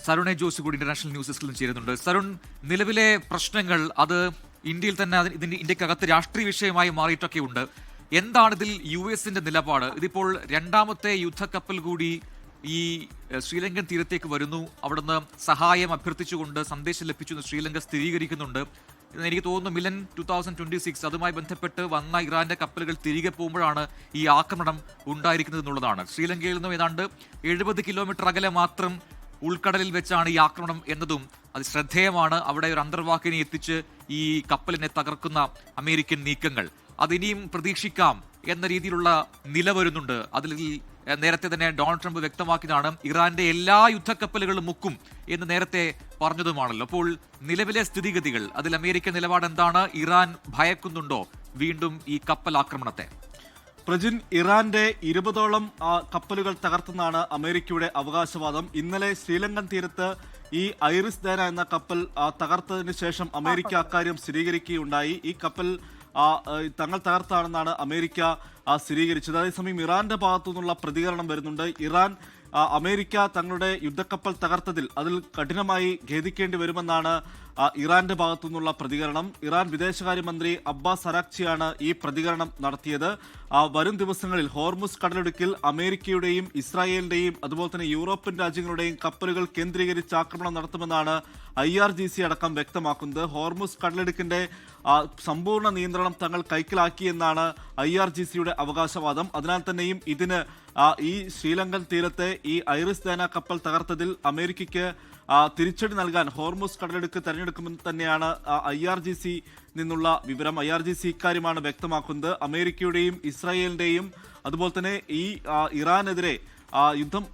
സരുണെ ജോസ് കൂടി international news ഡെസ്കിലും ചേരുന്നുണ്ട്. സരുൺ, നിലവിലെ പ്രശ്നങ്ങൾ അത് ഇന്ത്യയിൽ തന്നെ ഇന്ത്യക്കകത്ത് രാഷ്ട്രീയ വിഷയമായി മാറിയിട്ടൊക്കെ ഉണ്ട്. എന്താണ് ഇതിൽ US-ന്റെ നിലപാട്? ഇതിപ്പോൾ രണ്ടാമത്തെ യുദ്ധക്കപ്പൽ കൂടി ഈ ശ്രീലങ്കൻ തീരത്തേക്ക് വരുന്നു. അവിടുന്ന് സഹായം അഭ്യർത്ഥിച്ചുകൊണ്ട് സന്ദേശം ലഭിച്ചെന്ന് ശ്രീലങ്ക സ്ഥിരീകരിക്കുന്നുണ്ട്. എനിക്ക് തോന്നുന്നു മിലൻ 2026 അതുമായി ബന്ധപ്പെട്ട് വന്ന ഇറാന്റെ കപ്പലുകൾ തിരികെ പോകുമ്പോഴാണ് ഈ ആക്രമണം ഉണ്ടായിരിക്കുന്നത് എന്നുള്ളതാണ്. ശ്രീലങ്കയിൽ നിന്നും ഏതാണ്ട് 70 കിലോമീറ്റർ അകലെ മാത്രം ഉൾക്കടലിൽ വെച്ചാണ് ഈ ആക്രമണം എന്നതും അത് ശ്രദ്ധേയമാണ്. അവിടെ ഒരു അന്തർവാഹിനി എത്തിച്ച് ഈ കപ്പലിനെ തകർക്കുന്ന അമേരിക്കൻ നീക്കങ്ങൾ അതിനിയും പ്രതീക്ഷിക്കാം എന്ന രീതിയിലുള്ള നില വരുന്നുണ്ട്. അതിൽ നേരത്തെ തന്നെ ഡൊണാൾഡ് ട്രംപ് വ്യക്തമാക്കിയതാണ്, ഇറാന്റെ എല്ലാ യുദ്ധക്കപ്പലുകളും മുക്കും എന്ന് നേരത്തെ പറഞ്ഞതുമാണല്ലോ. അപ്പോൾ നിലവിലെ സ്ഥിതിഗതികൾ, അതിൽ അമേരിക്കൻ നിലപാട് എന്താണ്? ഇറാൻ ഭയക്കുന്നുണ്ടോ വീണ്ടും ഈ കപ്പൽ ആക്രമണത്തെ? പ്രജിൻ, ഇറാന്റെ 20ഓളം കപ്പലുകൾ തകർത്തെന്നാണ് അമേരിക്കയുടെ അവകാശവാദം. ഇന്നലെ ശ്രീലങ്കൻ തീരത്ത് ഈ ഐറിസ് ദേന എന്ന കപ്പൽ തകർത്തതിന് ശേഷം അമേരിക്ക അക്കാര്യം സ്ഥിരീകരിക്കുകയുണ്ടായി. ഈ കപ്പൽ തങ്ങൾ തകർത്താണെന്നാണ് അമേരിക്ക സ്ഥിരീകരിച്ചത്. അതേസമയം ഇറാന്റെ ഭാഗത്തു നിന്നുള്ള പ്രതികരണം വരുന്നുണ്ട്. അമേരിക്ക തങ്ങളുടെ യുദ്ധക്കപ്പൽ തകർത്തതിൽ അതിൽ കഠിനമായി ഖേദിക്കേണ്ടി വരുമെന്നാണ് ഇറാന്റെ ഭാഗത്തു നിന്നുള്ള പ്രതികരണം. ഇറാൻ വിദേശകാര്യമന്ത്രി അബ്ബാസ് അരാക്ചിയാണ് ഈ പ്രതികരണം നടത്തിയത്. വരും ദിവസങ്ങളിൽ ഹോർമുസ് കടലിടുക്കിൽ അമേരിക്കയുടെയും ഇസ്രായേലിന്റെയും അതുപോലെ തന്നെ യൂറോപ്യൻ രാജ്യങ്ങളുടെയും കപ്പലുകൾ കേന്ദ്രീകരിച്ച് ആക്രമണം നടത്തുമെന്നാണ് IRGC അടക്കം വ്യക്തമാക്കുന്നത്. ഹോർമുസ് കടലിടുക്കിന്റെ സമ്പൂർണ്ണ നിയന്ത്രണം തങ്ങൾ കൈക്കലാക്കിയെന്നാണ് IRGCയുടെ അവകാശവാദം. അതിനാൽ തന്നെയും ഇതിന് ഈ ശ്രീലങ്കൻ തീരത്തെ ഈ ഐറിസ് ദേന കപ്പൽ തകർത്തതിൽ അമേരിക്കയ്ക്ക് തിരിച്ചടി നൽകാൻ ഹോർമുസ് കടലെടുക്ക് തെരഞ്ഞെടുക്കുമെന്ന് തന്നെയാണ് IRGC നിന്നുള്ള വിവരം. IRGC ഇക്കാര്യമാണ് വ്യക്തമാക്കുന്നത്. അമേരിക്കയുടെയും ഇസ്രായേലിന്റെയും അതുപോലെ തന്നെ ഈ ഇറാനെതിരെ യുദ്ധം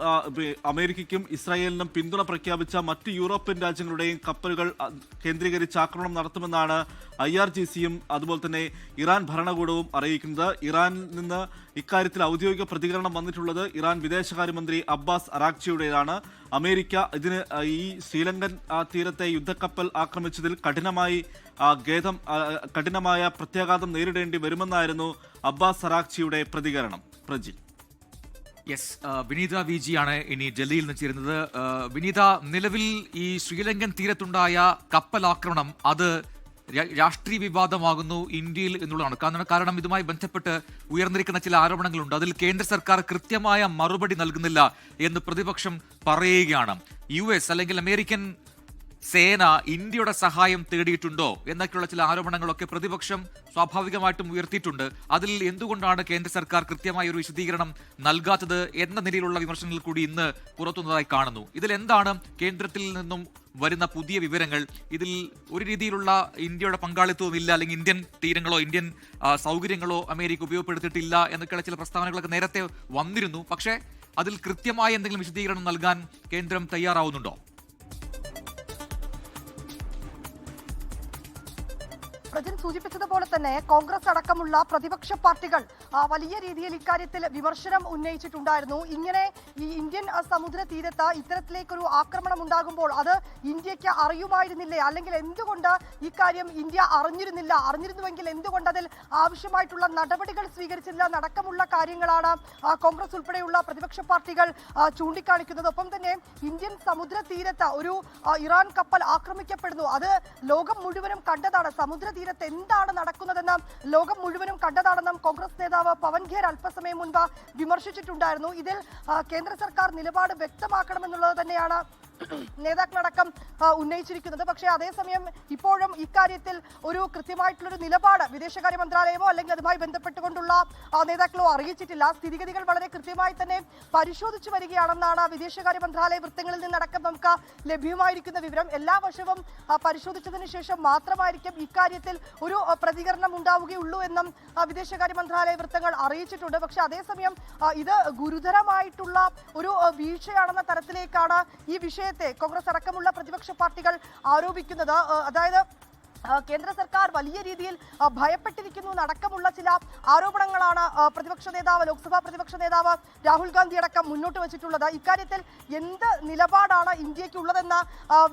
അമേരിക്കയ്ക്കും ഇസ്രായേലിനും പിന്തുണ പ്രഖ്യാപിച്ച മറ്റ് യൂറോപ്യൻ രാജ്യങ്ങളുടെയും കപ്പലുകൾ കേന്ദ്രീകരിച്ച് ആക്രമണം നടത്തുമെന്നാണ് IRGCയും അതുപോലെ തന്നെ ഇറാൻ ഭരണകൂടവും അറിയിക്കുന്നത്. ഇറാനിൽ നിന്ന് ഇക്കാര്യത്തിൽ ഔദ്യോഗിക പ്രതികരണം വന്നിട്ടുള്ളത് ഇറാൻ വിദേശകാര്യമന്ത്രി അബ്ബാസ് അരാക്ചിയുടേതാണ്. അമേരിക്ക ഇതിന് ഈ ശ്രീലങ്കൻ തീരത്തെ യുദ്ധക്കപ്പൽ ആക്രമിച്ചതിൽ കഠിനമായ പ്രത്യാഘാതം നേരിടേണ്ടി വരുമെന്നായിരുന്നു അബ്ബാസ് അരാക്ചിയുടെ പ്രതികരണം. പ്രജി. യെസ്, വിനീത VG ആണ് ഇനി ഡൽഹിയിൽ നിന്ന് ചേരുന്നത്. വിനീത, നിലവിൽ ഈ ശ്രീലങ്കൻ തീരത്തുണ്ടായ കപ്പൽ ആക്രമണം അത് രാഷ്ട്രീയ വിവാദമാകുന്നു ഇന്ത്യയിൽ എന്നുള്ളതാണ്. കാരണം ഇതുമായി ബന്ധപ്പെട്ട് ഉയർന്നിരിക്കുന്ന ചില ആരോപണങ്ങളുണ്ട്. അതിൽ കേന്ദ്ര സർക്കാർ കൃത്യമായ മറുപടി നൽകുന്നില്ല എന്ന് പ്രതിപക്ഷം പറയുകയാണ്. US അല്ലെങ്കിൽ അമേരിക്കൻ സേന ഇന്ത്യയുടെ സഹായം തേടിയിട്ടുണ്ടോ എന്നൊക്കെയുള്ള ചില ആരോപണങ്ങളൊക്കെ പ്രതിപക്ഷം സ്വാഭാവികമായിട്ടും ഉയർത്തിയിട്ടുണ്ട്. അതിൽ എന്തുകൊണ്ടാണ് കേന്ദ്ര സർക്കാർ കൃത്യമായ ഒരു വിശദീകരണം നൽകാത്തത് എന്ന നിലയിലുള്ള വിമർശനങ്ങൾ കൂടി ഇന്ന് പുറത്തുവന്നതായി കാണുന്നു. ഇതിൽ എന്താണ് കേന്ദ്രത്തിൽ നിന്നും വരുന്ന പുതിയ വിവരങ്ങൾ? ഇതിൽ ഒരു രീതിയിലുള്ള ഇന്ത്യയുടെ പങ്കാളിത്തവും ഇല്ല, അല്ലെങ്കിൽ ഇന്ത്യൻ തീരങ്ങളോ ഇന്ത്യൻ സൗകര്യങ്ങളോ അമേരിക്ക ഉപയോഗപ്പെടുത്തിയിട്ടില്ല എന്നൊക്കെയുള്ള ചില പ്രസ്താവനകളൊക്കെ നേരത്തെ വന്നിരുന്നു. പക്ഷേ അതിൽ കൃത്യമായ എന്തെങ്കിലും വിശദീകരണം നൽകാൻ കേന്ദ്രം തയ്യാറാവുന്നുണ്ടോ? പ്രജിൻ സൂചിപ്പിച്ചതുപോലെ തന്നെ കോൺഗ്രസ് അടക്കമുള്ള പ്രതിപക്ഷ പാർട്ടികൾ വലിയ രീതിയിൽ ഇക്കാര്യത്തിൽ വിമർശനം ഉന്നയിച്ചിട്ടുണ്ടായിരുന്നു. ഇങ്ങനെ ഈ ഇന്ത്യൻ സമുദ്ര തീരത്ത് ഇത്തരത്തിലേക്കൊരു ആക്രമണം ഉണ്ടാകുമ്പോൾ അത് ഇന്ത്യക്ക് അറിയുമായിരുന്നില്ലേ, അല്ലെങ്കിൽ എന്തുകൊണ്ട് ഇക്കാര്യം ഇന്ത്യ അറിഞ്ഞിരുന്നുവെങ്കിൽ എന്തുകൊണ്ട് അതിൽ ആവശ്യമായിട്ടുള്ള നടപടികൾ സ്വീകരിച്ചില്ല എന്നടക്കമുള്ള കാര്യങ്ങളാണ് കോൺഗ്രസ് ഉൾപ്പെടെയുള്ള പ്രതിപക്ഷ പാർട്ടികൾ ചൂണ്ടിക്കാണിക്കുന്നത്. ഒപ്പം തന്നെ ഇന്ത്യൻ സമുദ്ര തീരത്ത് ഒരു ഇറാൻ കപ്പൽ ആക്രമിക്കപ്പെടുന്നു, അത് ലോകം മുഴുവനും കണ്ടതാണ്. സമുദ്ര തീരത്ത് എന്താണ് നടക്കുന്നതെന്ന് ലോകം മുഴുവനും കണ്ടതാണെന്നും കോൺഗ്രസ് നേതാവ് പവൻ ഖേർ അല്പസമയം മുൻപ് വിമർശിച്ചിട്ടുണ്ടായിരുന്നു. ഇതിൽ കേന്ദ്ര സർക്കാർ നിലപാട് വ്യക്തമാക്കണമെന്നുള്ളത് തന്നെയാണ് നേതാക്കളടക്കം ഉന്നയിച്ചിരിക്കുന്നത്. പക്ഷേ അതേസമയം ഇപ്പോഴും ഇക്കാര്യത്തിൽ ഒരു കൃത്യമായിട്ടുള്ളൊരു നിലപാട് വിദേശകാര്യ മന്ത്രാലയമോ അല്ലെങ്കിൽ അതുമായി ബന്ധപ്പെട്ടുകൊണ്ടുള്ള നേതാക്കളോ അറിയിച്ചിട്ടില്ല. സ്ഥിതിഗതികൾ വളരെ കൃത്യമായി തന്നെ പരിശോധിച്ചു വരികയാണെന്നാണ് വിദേശകാര്യ മന്ത്രാലയ വൃത്തങ്ങളിൽ നിന്നടക്കം നമുക്ക് ലഭ്യമായിരിക്കുന്ന വിവരം. എല്ലാ വശവും പരിശോധിച്ചതിന് ശേഷം മാത്രമായിരിക്കും ഇക്കാര്യത്തിൽ ഒരു പ്രതികരണം ഉണ്ടാവുകയുള്ളൂ എന്നും വിദേശകാര്യ മന്ത്രാലയ വൃത്തങ്ങൾ അറിയിച്ചിട്ടുണ്ട്. പക്ഷേ അതേസമയം ഇത് ഗുരുതരമായിട്ടുള്ള ഒരു വീഴ്ചയാണെന്ന തരത്തിലേക്കാണ് ഈ വിഷയത്തെ കോൺഗ്രസ് അടക്കമുള്ള പ്രതിപക്ഷ പാർട്ടികൾ ആരോപിക്കുന്നത്. അതായത് കേന്ദ്ര സർക്കാർ വലിയ രീതിയിൽ ഭയപ്പെട്ടിരിക്കുന്നു എന്നടക്കമുള്ള ചില ആരോപണങ്ങളാണ് പ്രതിപക്ഷ നേതാവ്, ലോക്സഭാ പ്രതിപക്ഷ നേതാവ് രാഹുൽ ഗാന്ധി അടക്കം മുന്നോട്ട് വെച്ചിട്ടുള്ളത്. ഇക്കാര്യത്തിൽ എന്ത് നിലപാടാണ് ഇന്ത്യക്കുള്ളതെന്ന്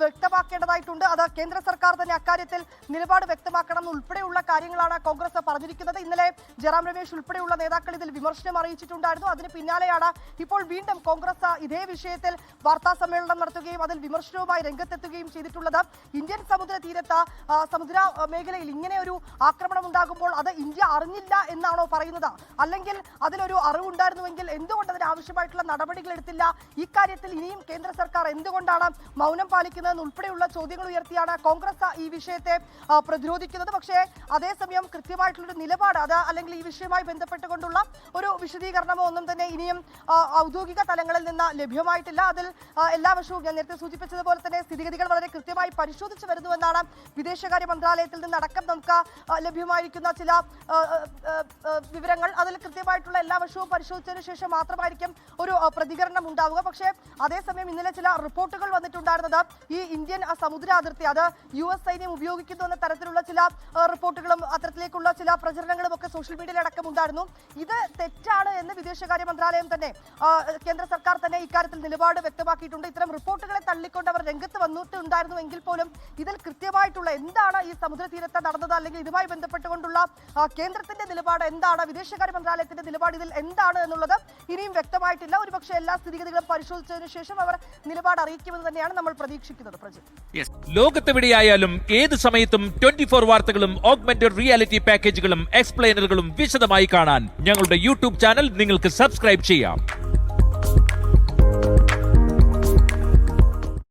വ്യക്തമാക്കേണ്ടതായിട്ടുണ്ട്. അത് കേന്ദ്ര സർക്കാർ തന്നെ അക്കാര്യത്തിൽ നിലപാട് വ്യക്തമാക്കണം ഉൾപ്പെടെയുള്ള കാര്യങ്ങളാണ് കോൺഗ്രസ് പറഞ്ഞിരിക്കുന്നത്. ഇന്നലെ ജയറാം രമേശ് ഉൾപ്പെടെയുള്ള നേതാക്കൾ ഇതിൽ വിമർശനം അറിയിച്ചിട്ടുണ്ടായിരുന്നു. അതിന് പിന്നാലെയാണ് ഇപ്പോൾ വീണ്ടും കോൺഗ്രസ് ഇതേ വിഷയത്തിൽ വാർത്താ സമ്മേളനം നടത്തുകയും അതിൽ വിമർശനവുമായി രംഗത്തെത്തുകയും ചെയ്തിട്ടുള്ളത്. ഇന്ത്യൻ സമുദ്ര തീരത്ത് സമുദ്ര മേഖലയിൽ ഇങ്ങനെ ഒരു ആക്രമണം ഉണ്ടാകുമ്പോൾ അത് ഇന്ത്യ അറിഞ്ഞില്ല എന്നാണോ പറയുന്നത്? അല്ലെങ്കിൽ അതിലൊരു അറിവുണ്ടായിരുന്നുവെങ്കിൽ എന്തുകൊണ്ട് അതിന് ആവശ്യമായിട്ടുള്ള നടപടികൾ എടുത്തില്ല? ഇക്കാര്യത്തിൽ ഇനിയും കേന്ദ്ര സർക്കാർ എന്തുകൊണ്ടാണ് മൗനം പാലിക്കുന്നതെന്ന് ഉൾപ്പെടെയുള്ള ചോദ്യങ്ങൾ ഉയർത്തിയാണ് കോൺഗ്രസ് ഈ വിഷയത്തെ പ്രതിരോധിക്കുന്നത്. പക്ഷേ അതേസമയം കൃത്യമായിട്ടുള്ളൊരു നിലപാട് അത് അല്ലെങ്കിൽ ഈ വിഷയവുമായി ബന്ധപ്പെട്ടുകൊണ്ടുള്ള ഒരു വിശദീകരണമോ ഒന്നും തന്നെ ഇനിയും ഔദ്യോഗിക തലങ്ങളിൽ നിന്ന് ലഭ്യമായിട്ടില്ല. അതിൽ എല്ലാ വശവും ഞാൻ നേരത്തെ സൂചിപ്പിച്ചതുപോലെ തന്നെ സ്ഥിതിഗതികൾ വളരെ കൃത്യമായി പരിശോധിച്ചു വരുന്നുവെന്നാണ് വിദേശകാര്യ മന്ത്രാലയത്തിൽ നിന്നടക്കം നമുക്ക് ലഭ്യമായിരിക്കുന്ന ചില വിവരങ്ങൾ. അതിൽ കൃത്യമായിട്ടുള്ള എല്ലാ വശവും പരിശോധിച്ചതിന് ശേഷം മാത്രമായിരിക്കും ഒരു പ്രതികരണം ഉണ്ടാവുക. പക്ഷേ അതേസമയം ഇന്നലെ ചില റിപ്പോർട്ടുകൾ വന്നിട്ടുണ്ടായിരുന്നത് ഈ ഇന്ത്യൻ സമുദ്ര അതിർത്തി അത് US സൈന്യം ഉപയോഗിക്കുന്നു എന്ന തരത്തിലുള്ള ചില റിപ്പോർട്ടുകളും അത്തരത്തിലേക്കുള്ള ചില പ്രചരണങ്ങളും ഒക്കെ സോഷ്യൽ മീഡിയയിൽ അടക്കം ഉണ്ടായിരുന്നു. ഇത് തെറ്റാണ് എന്ന് വിദേശകാര്യ മന്ത്രാലയം തന്നെ കേന്ദ്ര സർക്കാർ തന്നെ ഇക്കാര്യത്തിൽ നിലപാട് വ്യക്തമാക്കിയിട്ടുണ്ട്. ഇത്തരം റിപ്പോർട്ടുകളെ തള്ളിക്കൊണ്ട് അവർ രംഗത്ത് വന്നിട്ടുണ്ടായിരുന്നു എങ്കിൽ പോലും ഇതിൽ കൃത്യമായിട്ടുള്ള എന്താണ് ഈ സമുദ്ര തീരത്ത് നടന്നത് അല്ലെങ്കിൽ ഇതുമായി ബന്ധപ്പെട്ടുകൊണ്ടുള്ള കേന്ദ്രത്തിന്റെ നിലപാട് എന്താണ്, വിദേശകാര്യ മന്ത്രാലയത്തിന്റെ നിലപാട് ഇതിൽ എന്താണ് എന്നുള്ളത് ഇനിയും വ്യക്തമായിട്ടില്ല. ഒരുപക്ഷെ എല്ലാ സ്ഥിതിഗതികളും പരിശോധിച്ചതിനു ശേഷം അവർ നിലപാട് അറിയിക്കുമെന്ന് തന്നെയാണ് നമ്മൾ പ്രതീക്ഷിക്കുന്നത്. പ്രജിത്ത്, ലോകത്തെവിടെയായാലും ഏത് സമയത്തും 24 വാർത്തകളും ഓഗ്മെന്റഡ് റിയാലിറ്റി പാക്കേജുകളും എക്സ്പ്ലെയിനറുകളും വിശദമായി കാണാൻ ഞങ്ങളുടെ യൂട്യൂബ് ചാനൽ നിങ്ങൾക്ക് സബ്സ്ക്രൈബ് ചെയ്യാം.